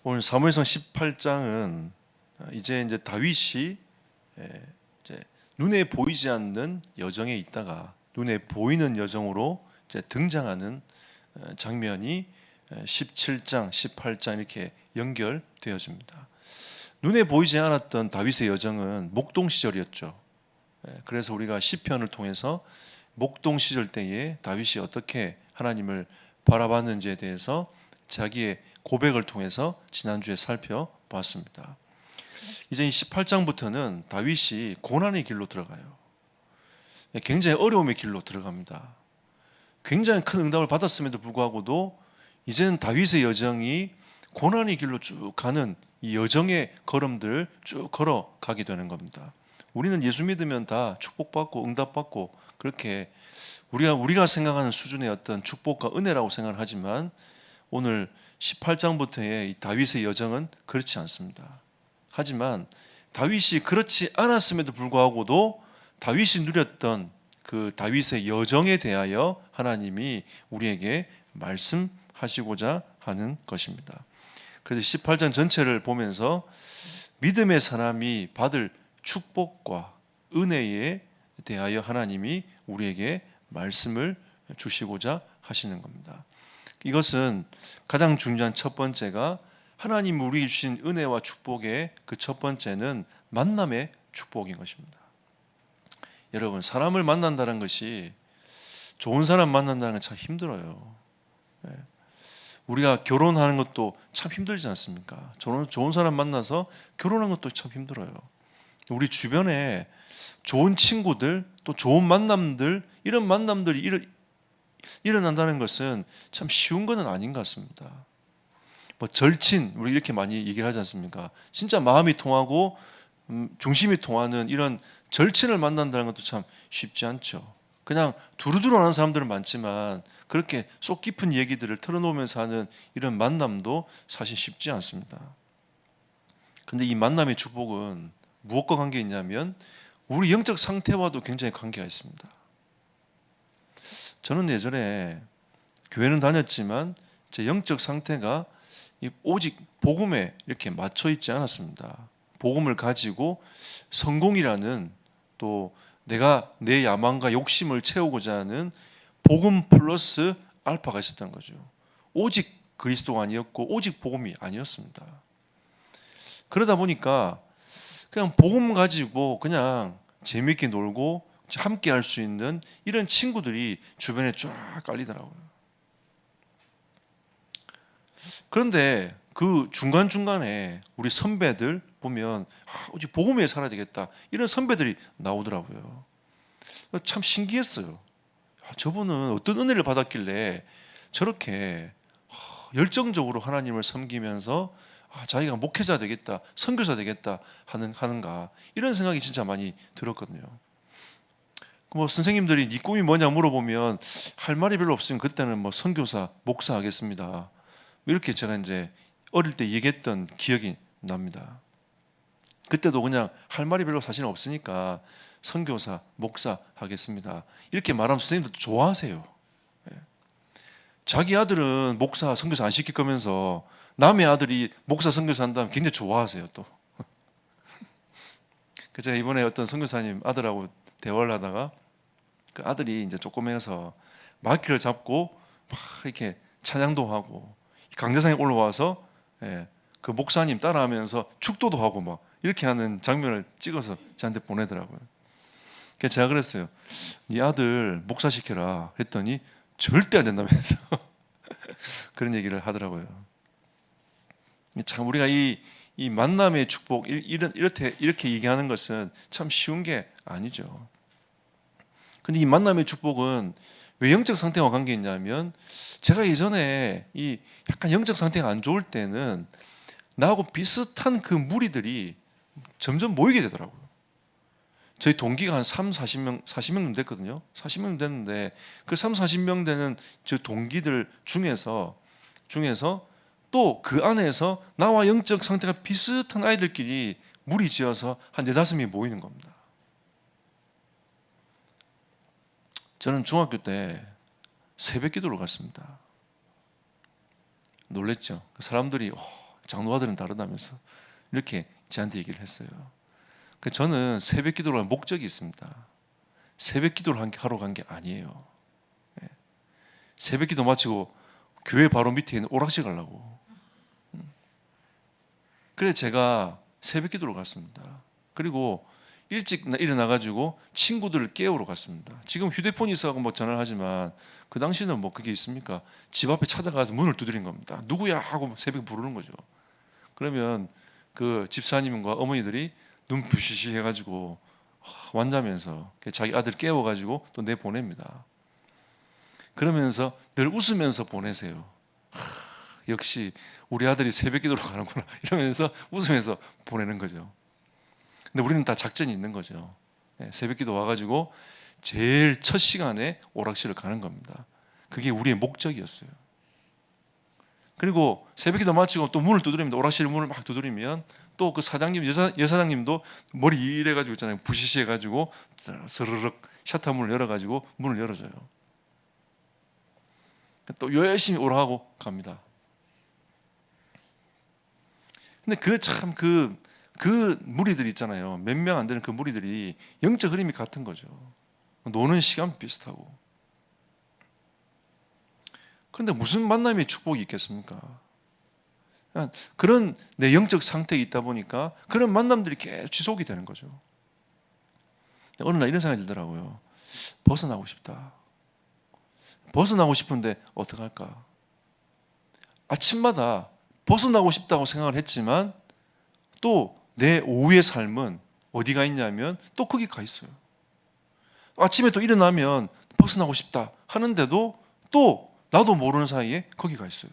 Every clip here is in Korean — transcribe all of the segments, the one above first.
오늘 사무엘상 18장은 이제 다윗이 이제 눈에 보이지 않는 여정에 있다가 눈에 보이는 여정으로 이제 등장하는 장면이 17장, 18장 이렇게 연결되어집니다. 눈에 보이지 않았던 다윗의 여정은 목동 시절이었죠. 그래서 우리가 시편을 통해서 목동 시절 때에 다윗이 어떻게 하나님을 바라봤는지에 대해서 자기의 고백을 통해서 지난주에 살펴봤습니다. 이제 이 18장부터는 다윗이 고난의 길로 들어가요. 굉장히 어려움의 길로 들어갑니다. 굉장히 큰 응답을 받았음에도 불구하고도 이제는 다윗의 여정이 고난의 길로 쭉 가는 이 여정의 걸음들을 쭉 걸어가게 되는 겁니다. 우리는 예수 믿으면 다 축복받고 응답받고 그렇게 우리가 생각하는 수준의 어떤 축복과 은혜라고 생각을 하지만 오늘 18장부터의 이 다윗의 여정은 그렇지 않습니다. 하지만 다윗이 그렇지 않았음에도 불구하고도 다윗이 누렸던 그 다윗의 여정에 대하여 하나님이 우리에게 말씀하시고자 하는 것입니다. 그래서 18장 전체를 보면서 믿음의 사람이 받을 축복과 은혜에 대하여 하나님이 우리에게 말씀을 주시고자 하시는 겁니다. 이것은 가장 중요한 첫 번째가 하나님 우리에게 주신 은혜와 축복의 그 첫 번째는 만남의 축복인 것입니다. 여러분, 사람을 만난다는 것이 좋은 사람 만난다는 건 참 힘들어요. 우리가 결혼하는 것도 참 힘들지 않습니까? 좋은 사람 만나서 결혼하는 것도 참 힘들어요. 우리 주변에 좋은 친구들 또 좋은 만남들 이런 만남들이 일어난다는 것은 참 쉬운 것은 아닌 것 같습니다. 뭐 절친 우리 이렇게 많이 얘기를 하지 않습니까? 진짜 마음이 통하고 중심이 통하는 이런 절친을 만난다는 것도 참 쉽지 않죠. 그냥 두루두루 하는 사람들은 많지만 그렇게 속 깊은 얘기들을 털어놓으면서 하는 이런 만남도 사실 쉽지 않습니다. 근데 이 만남의 축복은 무엇과 관계 있냐면 우리 영적 상태와도 굉장히 관계가 있습니다. 저는 예전에 교회는 다녔지만 제 영적 상태가 오직 복음에 이렇게 맞춰 있지 않았습니다. 복음을 가지고 성공이라는 또 내가 내 야망과 욕심을 채우고자 하는 복음 플러스 알파가 있었던 거죠. 오직 그리스도가 아니었고 오직 복음이 아니었습니다. 그러다 보니까 그냥 복음 가지고 그냥 재미있게 놀고 함께 할 수 있는 이런 친구들이 주변에 쫙 깔리더라고요. 그런데 그 중간중간에 우리 선배들 보면 오직 복음 위해 살아야 되겠다 이런 선배들이 나오더라고요. 참 신기했어요. 저분은 어떤 은혜를 받았길래 저렇게 열정적으로 하나님을 섬기면서 자기가 목회자 되겠다, 선교사 되겠다 하는가 이런 생각이 진짜 많이 들었거든요. 뭐 선생님들이 네 꿈이 뭐냐 물어보면 할 말이 별로 없으면 그때는 뭐 선교사, 목사 하겠습니다. 이렇게 제가 이제 어릴 때 얘기했던 기억이 납니다. 그때도 그냥 할 말이 별로 사실 없으니까 선교사, 목사 하겠습니다. 이렇게 말하면 선생님들도 좋아하세요. 자기 아들은 목사, 선교사 안 시킬 거면서 남의 아들이 목사, 선교사 한다면 굉장히 좋아하세요 또. 제가 이번에 어떤 선교사님 아들하고 대화를 하다가 그 아들이 이제 조그매서 마이크를 잡고 막 이렇게 찬양도 하고 강대상에 올라와서 그 목사님 따라하면서 축도도 하고 막 이렇게 하는 장면을 찍어서 저한테 보내더라고요. 그래서 제가 그랬어요. 네 아들 목사 시켜라 했더니 절대 안 된다면서 그런 얘기를 하더라고요. 참 우리가 이 만남의 축복 이렇게 얘기하는 것은 참 쉬운 게 아니죠. 근데 이 만남의 축복은 왜 영적 상태와 관계 있냐면 제가 예전에 이 약간 영적 상태가 안 좋을 때는 나하고 비슷한 그 무리들이 점점 모이게 되더라고요. 저희 동기가 한 3, 40명 정도 됐거든요. 40명 됐는데 그 3, 40명 되는 저 동기들 중에서 또 그 안에서 나와 영적 상태가 비슷한 아이들끼리 무리 지어서 한 4-5명이 모이는 겁니다. 저는 중학교 때 새벽 기도를 갔습니다. 놀랬죠. 사람들이 장로아들은 다르다면서 이렇게 저한테 얘기를 했어요. 저는 새벽 기도를 할 목적이 있습니다. 새벽 기도를 하러 간 게 아니에요. 새벽 기도 마치고 교회 바로 밑에 있는 오락실 가려고. 그래 제가 새벽 기도를 갔습니다. 그리고 일찍 일어나가지고 친구들을 깨우러 갔습니다. 지금 휴대폰이 있어서 뭐 전화를 하지만 그 당시는 뭐 그게 있습니까? 집 앞에 찾아가서 문을 두드린 겁니다. 누구야 하고 새벽에 부르는 거죠. 그러면 그 집사님과 어머니들이 눈 부시시 해가지고 완자면서 자기 아들 깨워가지고 또 내보냅니다. 그러면서 늘 웃으면서 보내세요. 역시 우리 아들이 새벽 기도로 가는구나 이러면서 웃으면서 보내는 거죠. 근데 우리는 다 작전이 있는 거죠. 새벽 기도 와가지고 제일 첫 시간에 오락실을 가는 겁니다. 그게 우리의 목적이었어요. 그리고 새벽 기도 마치고 또 문을 두드립니다. 오락실 문을 막 두드리면 또 그 사장님, 여사장님도 머리 이래가지고 있잖아요. 부시시 해가지고 스르륵 셔터문을 열어가지고 문을 열어줘요. 또 열심히 오라고 갑니다. 근데 그 무리들 있잖아요. 몇 명 안 되는 그 무리들이 영적 흐름이 같은 거죠. 노는 시간 비슷하고. 근데 무슨 만남의 축복이 있겠습니까? 그런 내 영적 상태에 있다 보니까 그런 만남들이 계속 지속이 되는 거죠. 어느 날 이런 생각이 들더라고요. 벗어나고 싶다. 벗어나고 싶은데 어떡할까? 아침마다 벗어나고 싶다고 생각을 했지만 또 내 오후의 삶은 어디가 있냐면 또 거기 가 있어요. 아침에 또 일어나면 벗어나고 싶다 하는데도 또 나도 모르는 사이에 거기 가 있어요.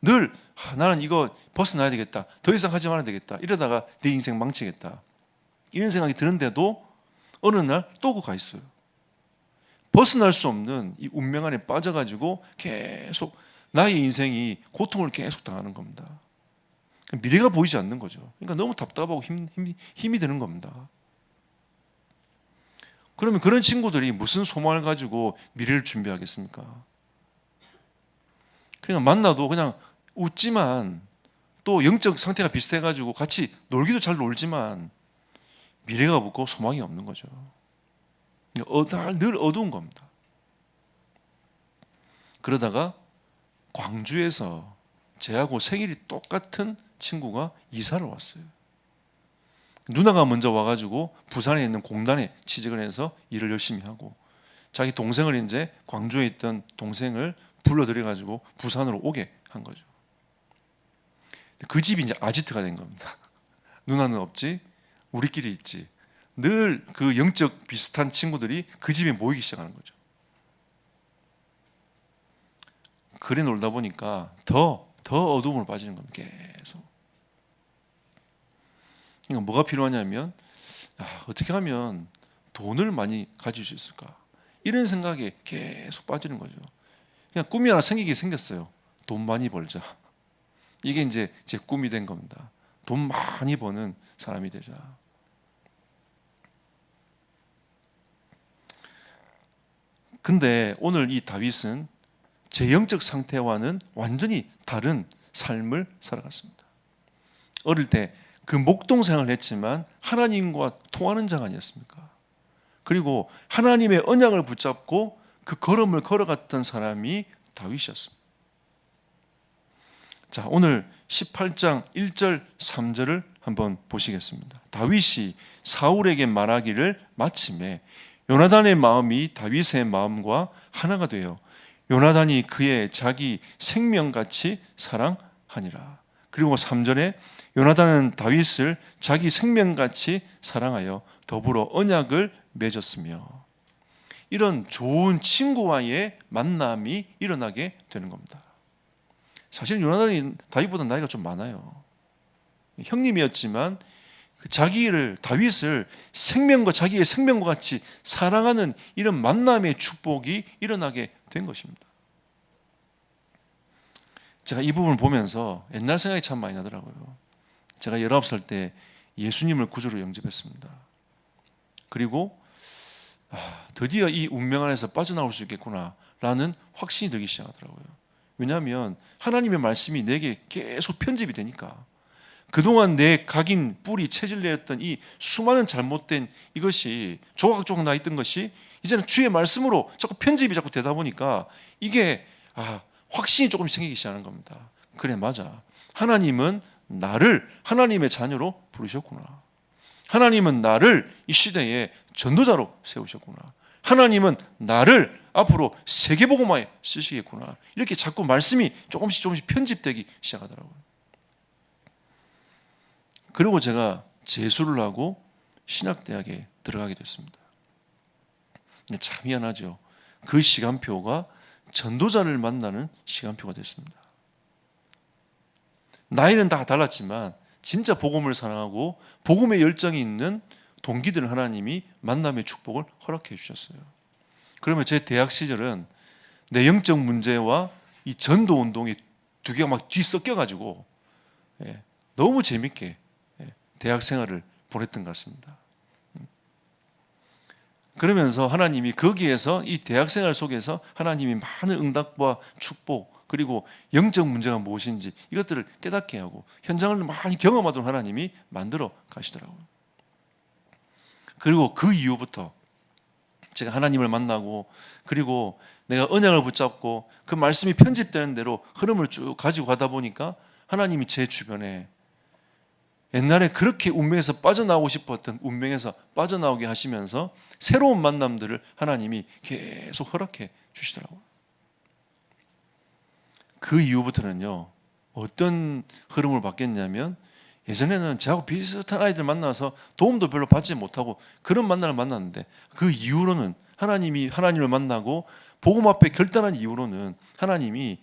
늘 나는 이거 벗어나야 되겠다. 더 이상 하지 말아야 되겠다. 이러다가 내 인생 망치겠다. 이런 생각이 드는데도 어느 날 또 그 가 있어요. 벗어날 수 없는 이 운명 안에 빠져가지고 계속 나의 인생이 고통을 계속 당하는 겁니다. 미래가 보이지 않는 거죠. 그러니까 너무 답답하고 힘이 드는 겁니다. 그러면 그런 친구들이 무슨 소망을 가지고 미래를 준비하겠습니까? 그냥 만나도 그냥 웃지만 또 영적 상태가 비슷해가지고 같이 놀기도 잘 놀지만 미래가 없고 소망이 없는 거죠. 늘 어두운 겁니다. 그러다가 광주에서 제하고 생일이 똑같은 친구가 이사를 왔어요. 누나가 먼저 와가지고 부산에 있는 공단에 취직을 해서 일을 열심히 하고 자기 동생을 이제 광주에 있던 동생을 불러들여가지고 부산으로 오게 한 거죠. 그 집이 이제 아지트가 된 겁니다. 누나는 없지, 우리끼리 있지. 늘 그 영적 비슷한 친구들이 그 집에 모이기 시작하는 거죠. 그래 놀다 보니까 더 어두움으로 빠지는 겁니다. 계속. 그러니까 뭐가 필요하냐면 어떻게 하면 돈을 많이 가질 수 있을까? 이런 생각에 계속 빠지는 거죠. 그냥 꿈이 하나 생겼어요. 돈 많이 벌자. 이게 이제 제 꿈이 된 겁니다. 돈 많이 버는 사람이 되자. 근데 오늘 이 다윗은 제 영적 상태와는 완전히 다른 삶을 살아갔습니다. 어릴 때 그 목동 생활을 했지만 하나님과 통하는 자가 아니었습니까? 그리고 하나님의 언약을 붙잡고 그 걸음을 걸어갔던 사람이 다윗이었습니다. 자, 오늘 18장 1절 3절을 한번 보시겠습니다. 다윗이 사울에게 말하기를 마침에 요나단의 마음이 다윗의 마음과 하나가 되어 요나단이 그의 자기 생명같이 사랑하니라. 그리고 3절에 요나단은 다윗을 자기 생명같이 사랑하여 더불어 언약을 맺었으며, 이런 좋은 친구와의 만남이 일어나게 되는 겁니다. 사실 요나단이 다윗보다 나이가 좀 많아요. 형님이었지만 다윗을 생명과 자기의 생명과 같이 사랑하는 이런 만남의 축복이 일어나게 된 것입니다. 제가 이 부분을 보면서 옛날 생각이 참 많이 나더라고요. 제가 19살 때 예수님을 구주로 영접했습니다. 그리고 드디어 이 운명 안에서 빠져나올 수 있겠구나라는 확신이 들기 시작하더라고요. 왜냐하면 하나님의 말씀이 내게 계속 편집이 되니까. 그동안 내 각인, 뿌리, 체질내었던 이 수많은 잘못된 이것이 조각조각 나 있던 것이 이제는 주의 말씀으로 자꾸 편집이 자꾸 되다 보니까 이게 확신이 조금씩 생기기 시작하는 겁니다. 그래, 맞아. 하나님은 나를 하나님의 자녀로 부르셨구나. 하나님은 나를 이 시대에 전도자로 세우셨구나. 하나님은 나를 앞으로 세계복음화에 쓰시겠구나. 이렇게 자꾸 말씀이 조금씩 편집되기 시작하더라고요. 그리고 제가 재수를 하고 신학대학에 들어가게 됐습니다. 참 희한하죠. 그 시간표가 전도자를 만나는 시간표가 됐습니다. 나이는 다 달랐지만 진짜 복음을 사랑하고 복음의 열정이 있는 동기들 하나님이 만남의 축복을 허락해 주셨어요. 그러면 제 대학 시절은 내 영적 문제와 이 전도 운동이 두 개가 막 뒤섞여가지고 너무 재밌게 대학 생활을 보냈던 것 같습니다. 그러면서 하나님이 거기에서 이 대학 생활 속에서 하나님이 많은 응답과 축복 그리고 영적 문제가 무엇인지 이것들을 깨닫게 하고 현장을 많이 경험하도록 하나님이 만들어 가시더라고요. 그리고 그 이후부터 제가 하나님을 만나고 그리고 내가 언약을 붙잡고 그 말씀이 편집되는 대로 흐름을 쭉 가지고 가다 보니까 하나님이 제 주변에 옛날에 그렇게 운명에서 빠져나오고 싶었던 운명에서 빠져나오게 하시면서 새로운 만남들을 하나님이 계속 허락해 주시더라고요. 그 이후부터는요, 어떤 흐름을 받겠냐면 예전에는 저하고 비슷한 아이들 만나서 도움도 별로 받지 못하고 그런 만남을 만났는데 그 이후로는 하나님을 만나고 복음 앞에 결단한 이후로는 하나님이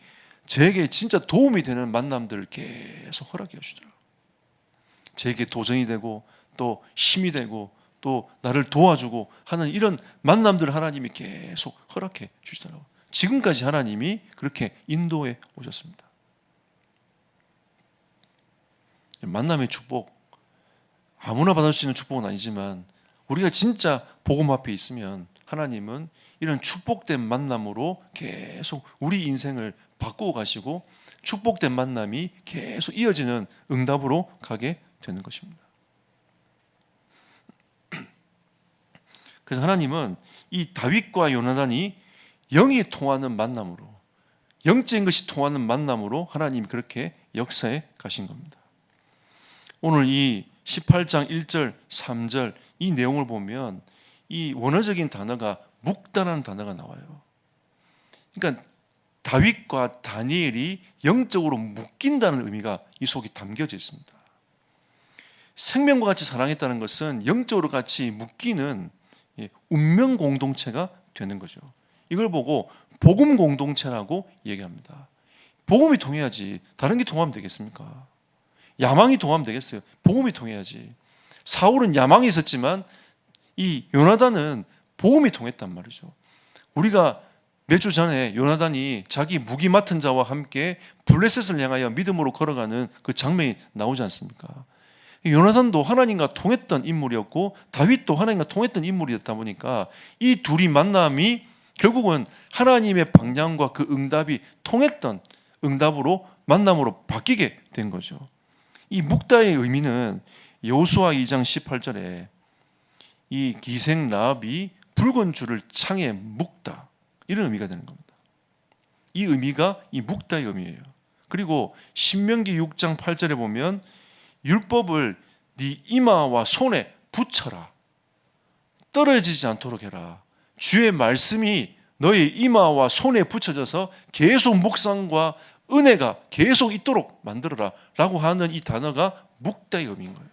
저에게 진짜 도움이 되는 만남들을 계속 허락해 주시더라고요. 제게 도전이 되고 또 힘이 되고 또 나를 도와주고 하는 이런 만남들을 하나님이 계속 허락해 주시더라고요. 지금까지 하나님이 그렇게 인도해 오셨습니다. 만남의 축복, 아무나 받을 수 있는 축복은 아니지만 우리가 진짜 복음 앞에 있으면 하나님은 이런 축복된 만남으로 계속 우리 인생을 바꾸어 가시고 축복된 만남이 계속 이어지는 응답으로 가게 되는 것입니다. 그래서 하나님은 이 다윗과 요나단이 영이 통하는 만남으로, 영적인 것이 통하는 만남으로 하나님이 그렇게 역사에 가신 겁니다. 오늘 이 18장 1절, 3절 이 내용을 보면 이 원어적인 단어가 묵다라는 단어가 나와요. 그러니까 다윗과 다니엘이 영적으로 묶인다는 의미가 이 속에 담겨져 있습니다. 생명과 같이 사랑했다는 것은 영적으로 같이 묶이는 운명 공동체가 되는 거죠. 이걸 보고 복음 공동체라고 얘기합니다. 복음이 통해야지 다른 게 통하면 되겠습니까? 야망이 통하면 되겠어요? 복음이 통해야지. 사울은 야망이 있었지만 이 요나단은 복음이 통했단 말이죠. 우리가 몇 주 전에 요나단이 자기 무기 맡은 자와 함께 블레셋을 향하여 믿음으로 걸어가는 그 장면이 나오지 않습니까? 요나단도 하나님과 통했던 인물이었고 다윗도 하나님과 통했던 인물이었다 보니까 이 둘이 만남이 결국은 하나님의 방향과 그 응답이 통했던 응답으로 만남으로 바뀌게 된 거죠. 이 묵다의 의미는 여호수아 2장 18절에 이 기생 라합이 붉은 줄을 창에 묶다 이런 의미가 되는 겁니다. 이 의미가 이 묵다의 의미예요. 그리고 신명기 6장 8절에 보면 율법을 네 이마와 손에 붙여라. 떨어지지 않도록 해라. 주의 말씀이 너의 이마와 손에 붙여져서 계속 묵상과 은혜가 계속 있도록 만들어라 라고 하는 이 단어가 묵다의 의미인 거예요.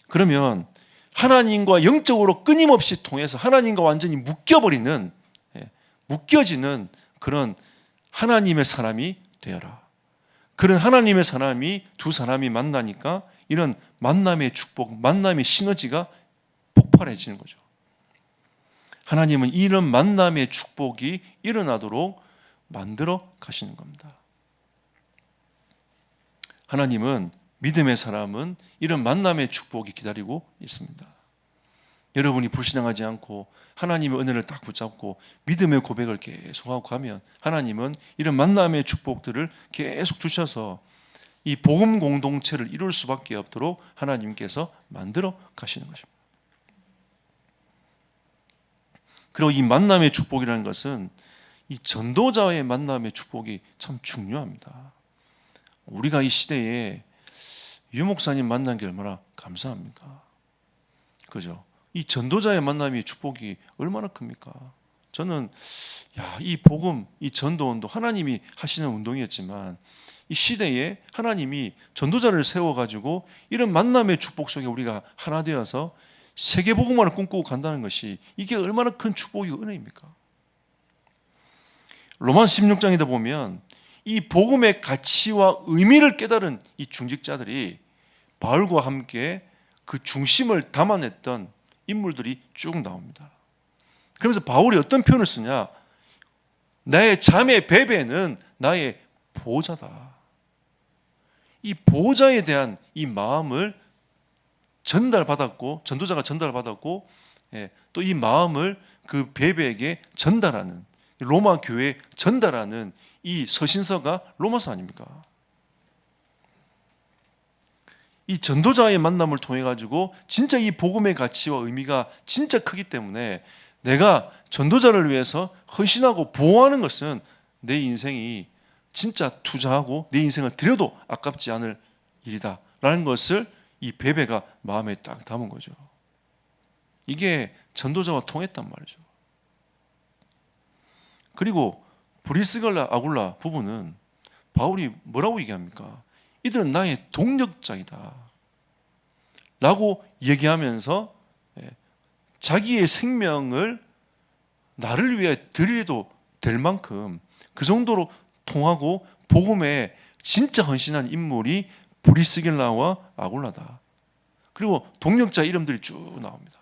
그러면 하나님과 영적으로 끊임없이 통해서 하나님과 완전히 묶여지는 그런 하나님의 사람이 되어라. 그런 하나님의 사람이 두 사람이 만나니까 이런 만남의 축복, 만남의 시너지가 폭발해지는 거죠. 하나님은 이런 만남의 축복이 일어나도록 만들어 가시는 겁니다. 하나님은 믿음의 사람은 이런 만남의 축복이 기다리고 있습니다. 여러분이 불신앙하지 않고 하나님의 은혜를 딱 붙잡고 믿음의 고백을 계속하고 가면 하나님은 이런 만남의 축복들을 계속 주셔서 이 복음 공동체를 이룰 수밖에 없도록 하나님께서 만들어 가시는 것입니다. 그리고 이 만남의 축복이라는 것은 이 전도자의 만남의 축복이 참 중요합니다. 우리가 이 시대에 유 목사님 만난 게 얼마나 감사합니까? 그죠? 이 전도자의 만남의 축복이 얼마나 큽니까? 저는 이 복음, 이 전도 운동 하나님이 하시는 운동이었지만 이 시대에 하나님이 전도자를 세워가지고 이런 만남의 축복 속에 우리가 하나 되어서 세계 복음화를 꿈꾸고 간다는 것이 이게 얼마나 큰 축복이고 은혜입니까? 로마서 16장에도 보면 이 복음의 가치와 의미를 깨달은 이 중직자들이 바울과 함께 그 중심을 담아냈던 인물들이 쭉 나옵니다. 그러면서 바울이 어떤 표현을 쓰냐? 나의 자매 베베는 나의 보호자다. 이 보호자에 대한 이 마음을 전달받았고, 전도자가 전달받았고, 또 이 마음을 그 베베에게 전달하는, 로마 교회에 전달하는 이 서신서가 로마서 아닙니까? 이 전도자의 만남을 통해 가지고 진짜 이 복음의 가치와 의미가 진짜 크기 때문에 내가 전도자를 위해서 헌신하고 보호하는 것은 내 인생이 진짜 투자하고 내 인생을 드려도 아깝지 않을 일이다 라는 것을 이 베베가 마음에 딱 담은 거죠. 이게 전도자와 통했단 말이죠. 그리고 브리스갈라 아굴라 부부는 바울이 뭐라고 얘기합니까? 이들은 나의 동력자이다 라고 얘기하면서 자기의 생명을 나를 위해 드려도 될 만큼 그 정도로 통하고 복음에 진짜 헌신한 인물이 브리스길라와 아굴라다. 그리고 동력자 이름들이 쭉 나옵니다.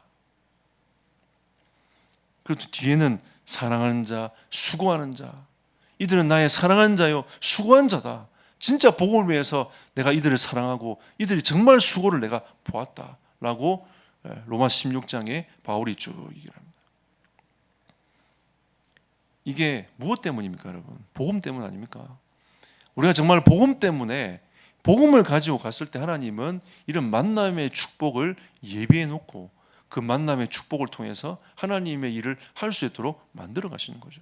그리고 뒤에는 사랑하는 자, 수고하는 자. 이들은 나의 사랑하는 자요, 수고한 자다. 진짜 복음을 위해서 내가 이들을 사랑하고 이들이 정말 수고를 내가 보았다라고 로마 16장에 바울이 쭉 얘기를 합니다. 이게 무엇 때문입니까, 여러분? 복음 때문 아닙니까? 우리가 정말 복음 때문에 복음을 가지고 갔을 때 하나님은 이런 만남의 축복을 예비해 놓고 그 만남의 축복을 통해서 하나님의 일을 할 수 있도록 만들어 가시는 거죠.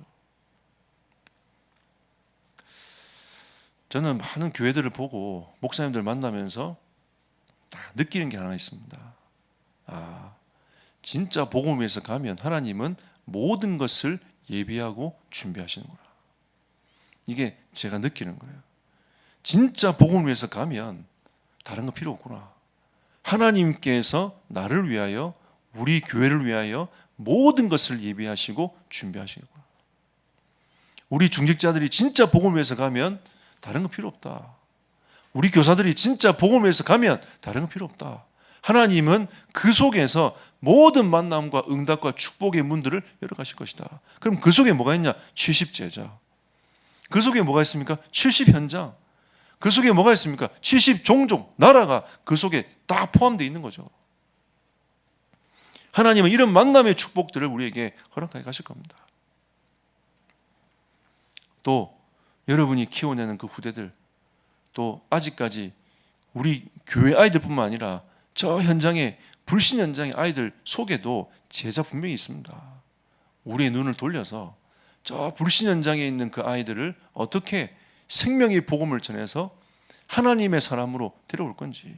저는 많은 교회들을 보고 목사님들 만나면서 느끼는 게 하나 있습니다. 진짜 복음을 위해서 가면 하나님은 모든 것을 예비하고 준비하시는구나. 이게 제가 느끼는 거예요. 진짜 복음을 위해서 가면 다른 거 필요 없구나. 하나님께서 나를 위하여, 우리 교회를 위하여 모든 것을 예비하시고 준비하시는구나. 우리 중직자들이 진짜 복음을 위해서 가면 다른 거 필요 없다. 우리 교사들이 진짜 복음을 위해서 가면 다른 거 필요 없다. 하나님은 그 속에서 모든 만남과 응답과 축복의 문들을 열어가실 것이다. 그럼 그 속에 뭐가 있냐? 70제자. 그 속에 뭐가 있습니까? 70현장. 그 속에 뭐가 있습니까? 70종족, 나라가 그 속에 다 포함되어 있는 거죠. 하나님은 이런 만남의 축복들을 우리에게 허락하게 가실 겁니다. 또 여러분이 키워내는 그 후대들, 또 아직까지 우리 교회 아이들뿐만 아니라 저 현장에 불신 현장의 아이들 속에도 제자 분명히 있습니다. 우리의 눈을 돌려서 저 불신 현장에 있는 그 아이들을 어떻게 생명의 복음을 전해서 하나님의 사람으로 데려올 건지,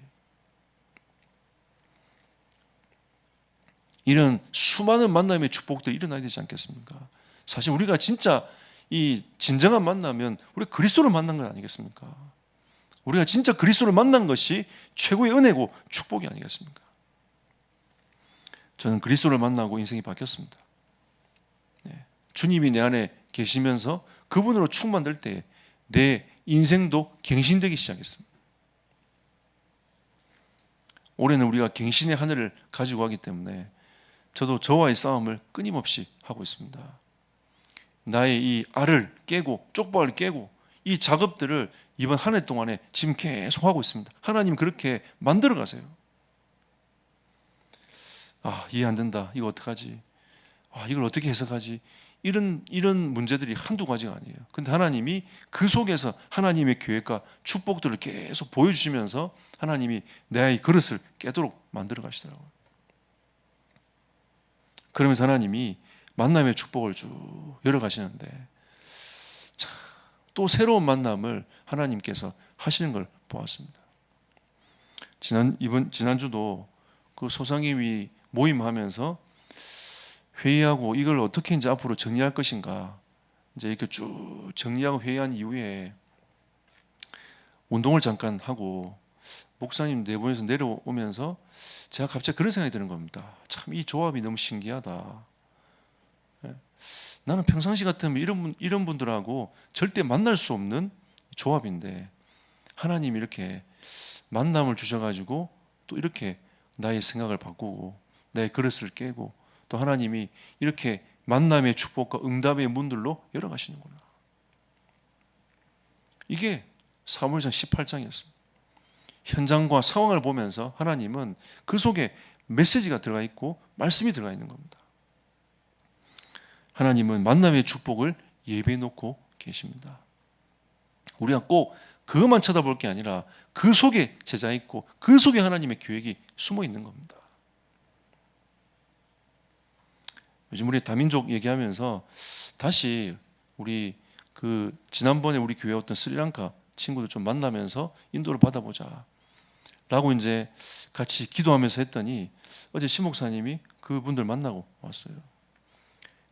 이런 수많은 만남의 축복들이 일어나야 되지 않겠습니까? 사실 우리가 진짜 이 진정한 만나면 우리 그리스도를 만난 건 아니겠습니까? 우리가 진짜 그리스도를 만난 것이 최고의 은혜고 축복이 아니겠습니까? 저는 그리스도를 만나고 인생이 바뀌었습니다. 주님이 내 안에 계시면서 그분으로 충만될 때 내 인생도 갱신되기 시작했습니다. 올해는 우리가 갱신의 한 해를 가지고 가기 때문에 저도 저와의 싸움을 끊임없이 하고 있습니다. 나의 이 알을 깨고 쪽박을 깨고 이 작업들을 이번 한 해 동안에 지금 계속 하고 있습니다. 하나님 그렇게 만들어 가세요. 이해 안 된다. 이거 어떡하지? 이걸 어떻게 해석하지? 이런 문제들이 한두 가지가 아니에요. 근데 하나님이 그 속에서 하나님의 계획과 축복들을 계속 보여주시면서 하나님이 내 이 그릇을 깨도록 만들어 가시더라고요. 그러면서 하나님이 만남의 축복을 쭉 열어 가시는데 또 새로운 만남을 하나님께서 하시는 걸 보았습니다. 지난주도 그 소상임이 모임하면서 회의하고 이걸 어떻게 이제 앞으로 정리할 것인가 이제 이렇게 쭉 정리하고 회의한 이후에 운동을 잠깐 하고 목사님 네 분에서 내려오면서 제가 갑자기 그런 생각이 드는 겁니다. 참 이 조합이 너무 신기하다. 나는 평상시 같으면 이런 분들하고 절대 만날 수 없는 조합인데 하나님이 이렇게 만남을 주셔가지고 또 이렇게 나의 생각을 바꾸고 내 그릇을 깨고 또 하나님이 이렇게 만남의 축복과 응답의 문들로 열어가시는구나. 이게 사무엘상 18장이었습니다. 현장과 상황을 보면서 하나님은 그 속에 메시지가 들어가 있고 말씀이 들어가 있는 겁니다. 하나님은 만남의 축복을 예배해 놓고 계십니다. 우리가 꼭 그것만 쳐다볼 게 아니라 그 속에 제자 있고 그 속에 하나님의 계획이 숨어 있는 겁니다. 요즘 우리 다민족 얘기하면서 다시 우리 지난번에 우리 교회 어떤 스리랑카 친구들 좀 만나면서 인도를 받아보자 라고 이제 같이 기도하면서 했더니 어제 시 목사님이 그분들 만나고 왔어요.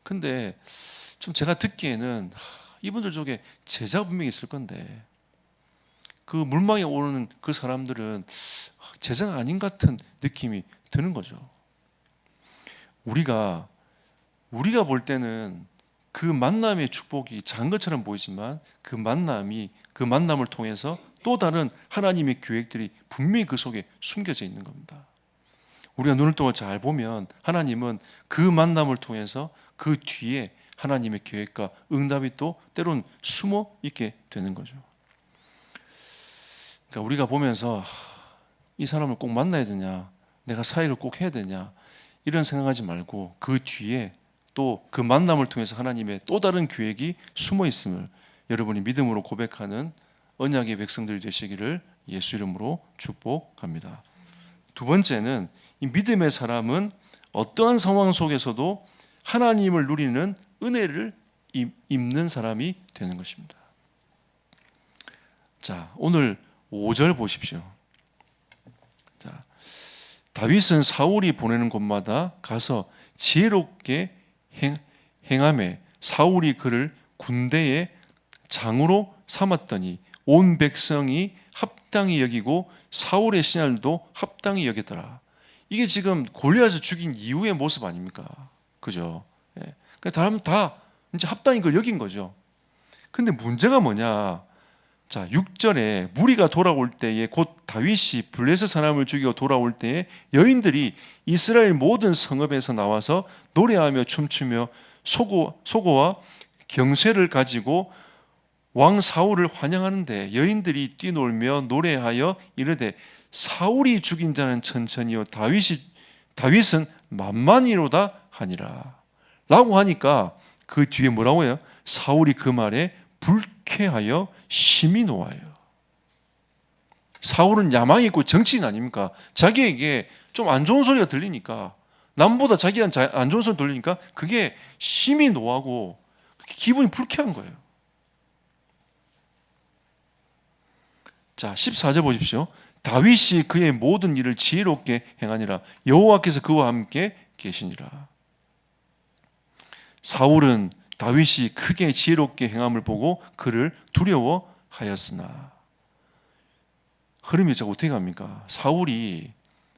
근데 좀 제가 듣기에는 이분들 쪽에 제자가 분명히 있을 건데 그 물망에 오르는 그 사람들은 제자가 아닌 것 같은 느낌이 드는 거죠. 우리가 볼 때는 그 만남의 축복이 작은 것처럼 보이지만 그 만남을 통해서 또 다른 하나님의 계획들이 분명히 그 속에 숨겨져 있는 겁니다. 우리가 눈을 뜨고 잘 보면 하나님은 그 만남을 통해서 그 뒤에 하나님의 계획과 응답이 또 때론 숨어 있게 되는 거죠. 그러니까 우리가 보면서 이 사람을 꼭 만나야 되냐, 내가 사역을 꼭 해야 되냐 이런 생각하지 말고 그 뒤에 또 그 만남을 통해서 하나님의 또 다른 계획이 숨어 있음을 여러분이 믿음으로 고백하는 언약의 백성들이 되시기를 예수 이름으로 축복합니다. 두 번째는 이 믿음의 사람은 어떠한 상황 속에서도 하나님을 누리는 은혜를 입는 사람이 되는 것입니다. 자, 오늘 5절 보십시오. 자, 다윗은 사울이 보내는 곳마다 가서 지혜롭게 행하매 사울이 그를 군대의 장으로 삼았더니 온 백성이 합당히 여기고 사울의 신하들도 합당히 여기더라. 이게 지금 골리앗을 죽인 이후의 모습 아닙니까? 그죠? 예. 그러니까 사람 다 이제 합당히 그걸 여긴 거죠. 근데 문제가 뭐냐? 자, 6절에 무리가 돌아올 때에 곧 다윗이 블레셋 사람을 죽이고 돌아올 때에 여인들이 이스라엘 모든 성읍에서 나와서 노래하며 춤추며 소고와 경쇠를 가지고 왕 사울을 환영하는데 여인들이 뛰놀며 노래하여 이르되 사울이 죽인 자는 천천히요 다윗은 만만히로다 하니라 라고 하니까 그 뒤에 뭐라고 해요? 사울이 그 말에 불쾌하여 심히 노하여. 사울은 야망이 있고 정치인 아닙니까? 자기에게 좀 안 좋은 소리가 들리니까 남보다 자기한테 안 좋은 소리 들리니까 그게 심히 노하고 기분이 불쾌한 거예요. 자, 14절 보십시오. 다윗이 그의 모든 일을 지혜롭게 행하니라 여호와께서 그와 함께 계시니라. 사울은 다윗이 크게 지혜롭게 행함을 보고 그를 두려워하였으나 흐름이 어떻게 갑니까? 사울이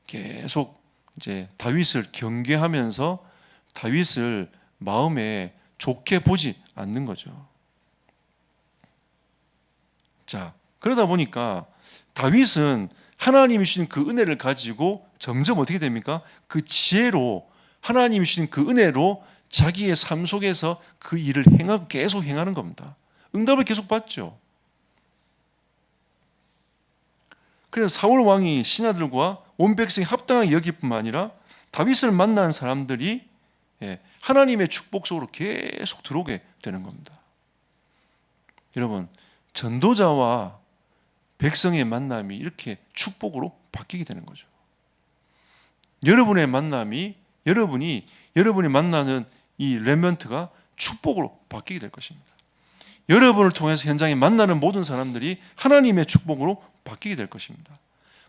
계속 이제 다윗을 경계하면서 다윗을 마음에 좋게 보지 않는 거죠. 자, 그러다 보니까 다윗은 하나님이 주신 그 은혜를 가지고 점점 어떻게 됩니까? 그 지혜로 하나님이 주신 그 은혜로 자기의 삶 속에서 그 일을 계속 행하는 겁니다. 응답을 계속 받죠. 그래서 사울 왕이 신하들과 온 백성이 합당하게 여길 뿐만 아니라 다윗을 만난 사람들이 하나님의 축복 속으로 계속 들어오게 되는 겁니다. 여러분, 전도자와 백성의 만남이 이렇게 축복으로 바뀌게 되는 거죠. 여러분의 만남이 여러분이 만나는 이 렘넌트가 축복으로 바뀌게 될 것입니다. 여러분을 통해서 현장에 만나는 모든 사람들이 하나님의 축복으로 바뀌게 될 것입니다.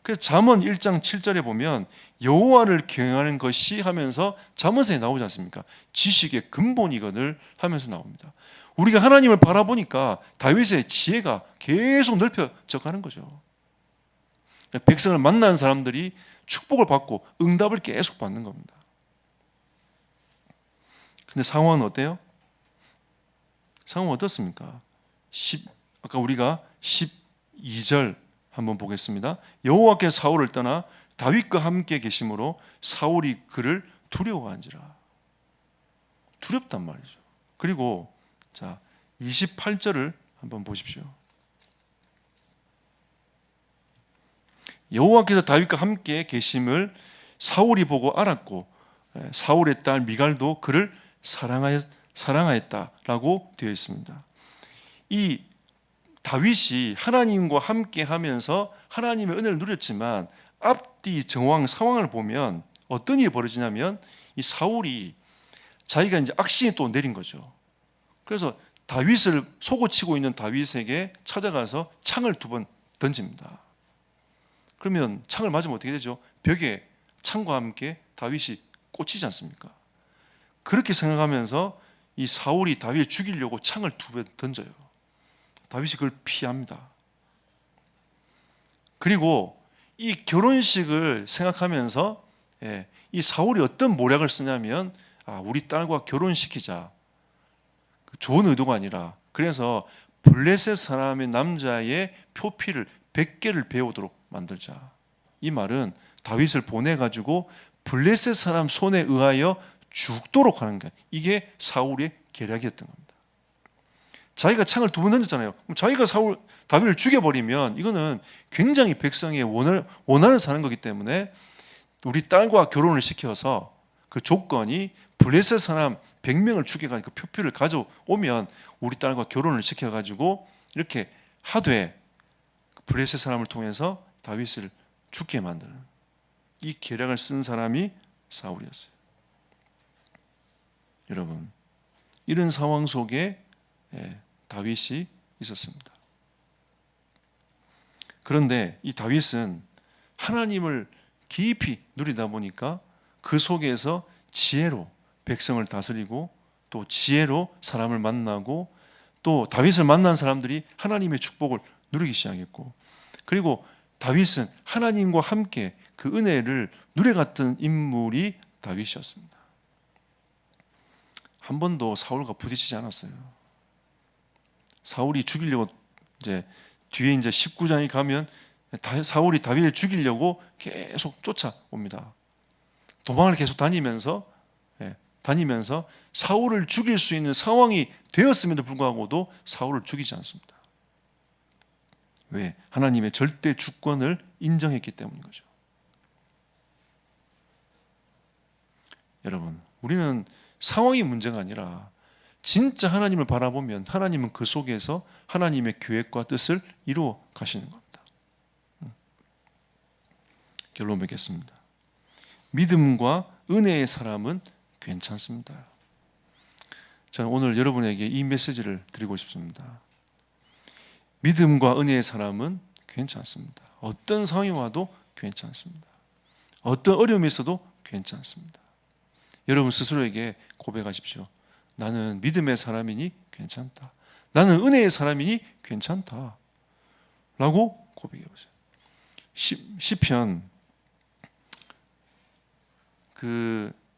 그래서 잠언 1장 7절에 보면 여호와를 경외하는 것이 하면서 잠언서에 나오지 않습니까? 지식의 근본이거늘 하면서 나옵니다. 우리가 하나님을 바라보니까 다윗의 지혜가 계속 넓혀져 가는 거죠. 백성을 만나는 사람들이 축복을 받고 응답을 계속 받는 겁니다. 근데 상황은 어때요? 상황은 어떻습니까? 아까 우리가 12절 한번 보겠습니다. 여호와께서 사울을 떠나 다윗과 함께 계심으로 사울이 그를 두려워한지라. 두렵단 말이죠. 그리고 자 28절을 한번 보십시오. 여호와께서 다윗과 함께 계심을 사울이 보고 알았고 사울의 딸 미갈도 그를 사랑하였다라고 되어 있습니다. 이 다윗이 하나님과 함께 하면서 하나님의 은혜를 누렸지만 앞뒤 정황 상황을 보면 어떤 일이 벌어지냐면 이 사울이 자기가 이제 악신이 또 내린 거죠. 그래서 다윗을 속고치고 있는 다윗에게 찾아가서 창을 2번 던집니다. 그러면 창을 맞으면 어떻게 되죠? 벽에 창과 함께 다윗이 꽂히지 않습니까? 그렇게 생각하면서 이 사울이 다윗을 죽이려고 창을 2번 던져요. 다윗이 그걸 피합니다. 그리고 이 결혼식을 생각하면서 이 사울이 어떤 모략을 쓰냐면 우리 딸과 결혼시키자. 좋은 의도가 아니라 그래서 블레셋 사람의 남자의 표피를 100개를 배우도록 만들자. 이 말은 다윗을 보내가지고 블레셋 사람 손에 의하여 죽도록 하는 거예요. 이게 사울의 계략이었던 겁니다. 자기가 창을 2번 던졌잖아요. 그럼 자기가 다윗을 죽여버리면 이거는 굉장히 백성의 원한을 사는 거기 때문에 우리 딸과 결혼을 시켜서 그 조건이 블레셋 사람 100명을 죽여가지고 그 표피를 가져오면 우리 딸과 결혼을 시켜가지고 이렇게 하되 블레셋 사람을 통해서 다윗을 죽게 만드는 이 계략을 쓴 사람이 사울이었어요. 여러분, 이런 상황 속에 다윗이 있었습니다. 그런데 이 다윗은 하나님을 깊이 누리다 보니까 그 속에서 지혜로 백성을 다스리고 또 지혜로 사람을 만나고 또 다윗을 만난 사람들이 하나님의 축복을 누리기 시작했고 그리고 다윗은 하나님과 함께 그 은혜를 누려갔던 인물이 다윗이었습니다. 한 번도 사울과 부딪히지 않았어요. 사울이 죽이려고 뒤에 19장에 가면 사울이 다윗을 죽이려고 계속 쫓아옵니다. 도망을 계속 다니면서 사울을 죽일 수 있는 상황이 되었음에도 불구하고도 사울을 죽이지 않습니다. 왜? 하나님의 절대 주권을 인정했기 때문인 거죠. 여러분, 우리는 상황이 문제가 아니라 진짜 하나님을 바라보면 하나님은 그 속에서 하나님의 계획과 뜻을 이루어 가시는 겁니다. 결론 맺겠습니다. 믿음과 은혜의 사람은 괜찮습니다. 저는 오늘 여러분에게 이 메시지를 드리고 싶습니다. 믿음과 은혜의 사람은 괜찮습니다. 어떤 상황이 와도 괜찮습니다. 어떤 어려움이 있어도 괜찮습니다. 여러분 스스로에게 고백하십시오. 나는 믿음의 사람이니 괜찮다. 나는 은혜의 사람이니 괜찮다. 라고 고백해 보세요. 시편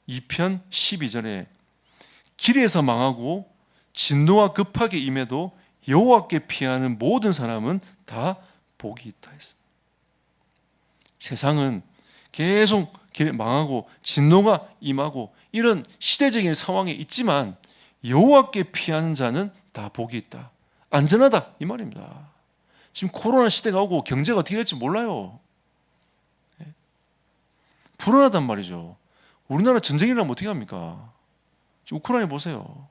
2편 12절에 길에서 망하고 진노와 급하게 임해도 여호와께 피하는 모든 사람은 다 복이 있다 했습니다. 세상은 계속 길에 망하고 진노가 임하고 이런 시대적인 상황에 있지만 여호와께 피하는 자는 다 복이 있다. 안전하다 이 말입니다. 지금 코로나 시대가 오고 경제가 어떻게 될지 몰라요. 불안하단 말이죠. 우리나라 전쟁이 일어나면 어떻게 합니까? 지금 우크라이나 보세요.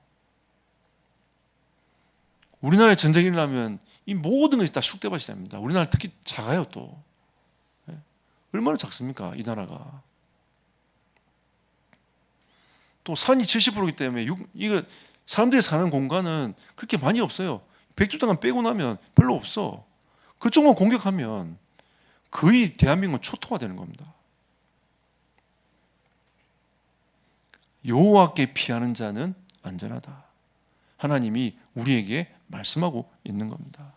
우리나라에 전쟁이 일어나면 이 모든 것이 다 쑥대밭이 됩니다. 우리나라 특히 작아요 또. 예? 얼마나 작습니까? 이 나라가. 또 산이 70%이기 때문에 이거 사람들이 사는 공간은 그렇게 많이 없어요. 백두산간 빼고 나면 별로 없어. 그쪽만 공격하면 거의 대한민국은 초토화되는 겁니다. 여호와께 피하는 자는 안전하다. 하나님이 우리에게 말씀하고 있는 겁니다.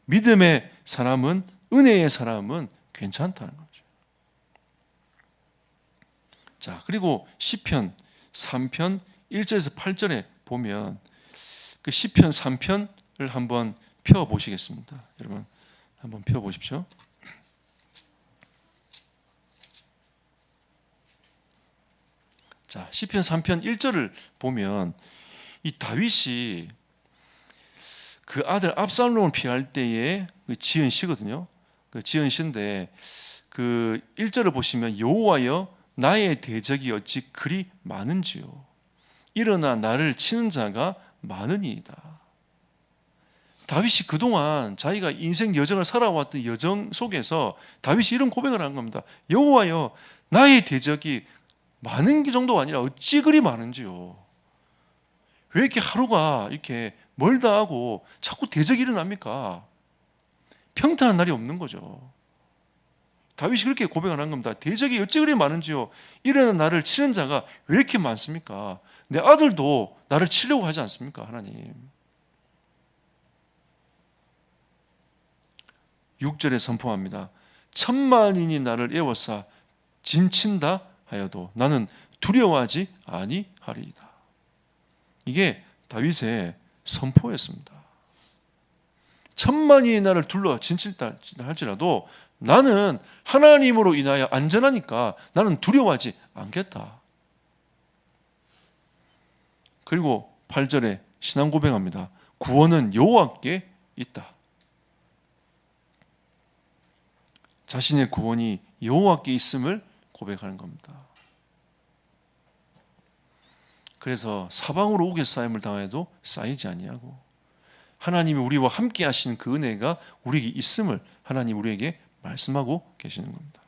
믿음의 사람은, 은혜의 사람은 괜찮다는 거죠. 자, 그리고 시편 3편 1절에서 8절에 보면 그 시편 3편을 한번 펴 보시겠습니다. 여러분 한번 펴 보십시오. 자, 시편 3편 1절을 보면 이 다윗이 그 아들 압살롬을 피할 때에 지은 시거든요. 그 지은 시인데 그 1절을 보시면 여호와여 나의 대적이 어찌 그리 많은지요. 일어나 나를 치는 자가 많으니이다. 다윗이 그동안 자기가 인생 여정을 살아왔던 여정 속에서 다윗이 이런 고백을 한 겁니다. 여호와여 나의 대적이 많은 게 정도가 아니라 어찌 그리 많은지요. 왜 이렇게 하루가 이렇게 멀다 하고 자꾸 대적이 일어납니까? 평탄한 날이 없는 거죠. 다윗이 그렇게 고백을 한 겁니다. 대적이 어찌 그리 많은지요. 일어나 나를 치는 자가 왜 이렇게 많습니까? 내 아들도 나를 치려고 하지 않습니까? 하나님. 6절에 선포합니다. 천만인이 나를 에워싸 진친다 하여도 나는 두려워하지 아니하리이다. 이게 다윗의 선포였습니다. 천만이 나를 둘러 진칠다 할지라도 나는 하나님으로 인하여 안전하니까 나는 두려워하지 않겠다. 그리고 8절에 신앙 고백합니다. 구원은 여호와께 있다. 자신의 구원이 여호와께 있음을 고백하는 겁니다. 그래서 사방으로 옥에 쌓임을 당해도 쌓이지 아니하고 하나님이 우리와 함께 하시는 그 은혜가 우리에게 있음을 하나님 우리에게 말씀하고 계시는 겁니다.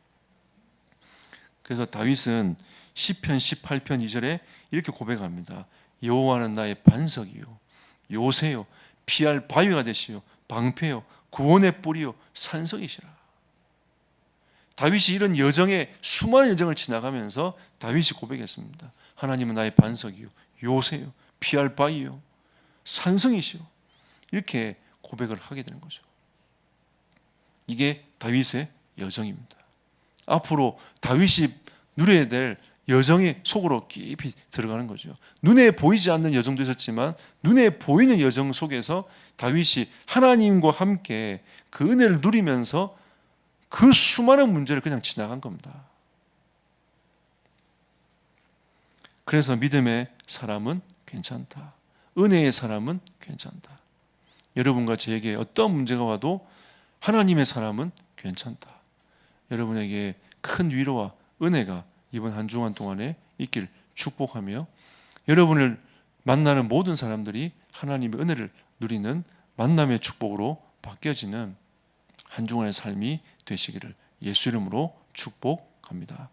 그래서 다윗은 시편 18편 2절에 이렇게 고백합니다. 여호와는 나의 반석이요 요새요 피할 바위가 되시요 방패요 구원의 뿌리요 산성이시라. 다윗이 이런 여정에 수많은 여정을 지나가면서 다윗이 고백했습니다. 하나님은 나의 반석이요 요새요 피할 바위요 산성이시요. 이렇게 고백을 하게 되는 거죠. 이게 다윗의 여정입니다. 앞으로 다윗이 누려야 될 여정의 속으로 깊이 들어가는 거죠. 눈에 보이지 않는 여정도 있었지만 눈에 보이는 여정 속에서 다윗이 하나님과 함께 그 은혜를 누리면서 그 수많은 문제를 그냥 지나간 겁니다. 그래서 믿음의 사람은 괜찮다. 은혜의 사람은 괜찮다. 여러분과 저에게 어떤 문제가 와도 하나님의 사람은 괜찮다. 여러분에게 큰 위로와 은혜가 이번 한 주간 동안에 있길 축복하며 여러분을 만나는 모든 사람들이 하나님의 은혜를 누리는 만남의 축복으로 바뀌어지는 한 주간의 삶이 되시기를 예수 이름으로 축복합니다.